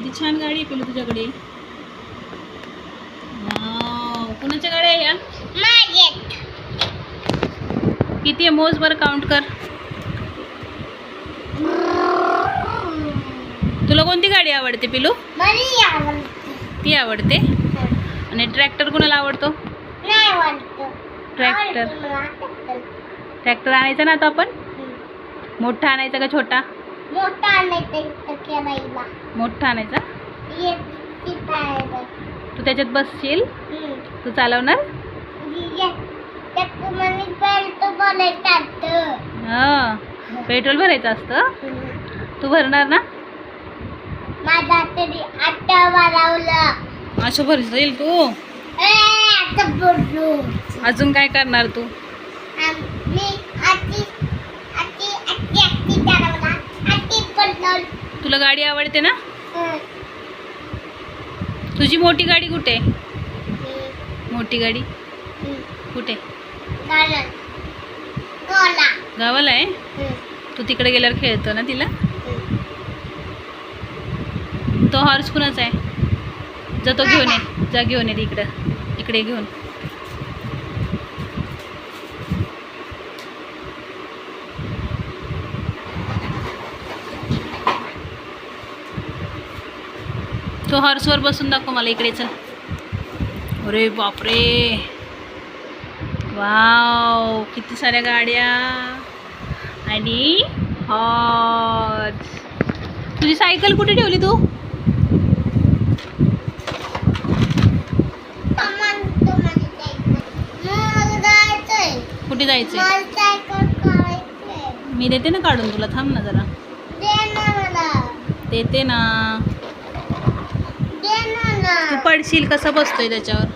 किती छान गाडी आहे पिलू तुझ्याकडे. वाव, कुणाच्या गाड्या आहे या? किती आहे मोज बरं, काउंट कर. तुला कोणती गाडी आवडते पिलू? ती आवडते. आणि ट्रॅक्टर कुणाला आवडतो? ट्रॅक्टर आणायचा ना आता आपण. मोठा आणायचा का छोटा? मोठा आणायचा. तू त्याच्यात बसशील? तू चालवणार? हा, पेट्रोल भरायचं असतं. तू भरणार ना? असं भरशील तू? अजून काय करणार तू? तुला गाडी आवडते ना? तुझी मोठी गाडी कुठे? मोठी गाडी कुठे? गावाला आहे. तू तिकडे गेल्यावर खेळतो ना तिला? तो हॉर्स कुणाचा आहे? जा तो घेऊन ये. जा घेऊन ये इकडे घेऊन. तो हॉर्सवर बसून दाखव मला. इकडे चल. अरे बापरे, वाव, किती साऱ्या गाड्या आणि हॉर्स. तुझी सायकल कुठे ठेवली तू? कुठे जायचंय? मी देते ना काढून तुला. थांब ना जरा. देते ना. तू पडशील. कसा बसतोय त्याच्यावर?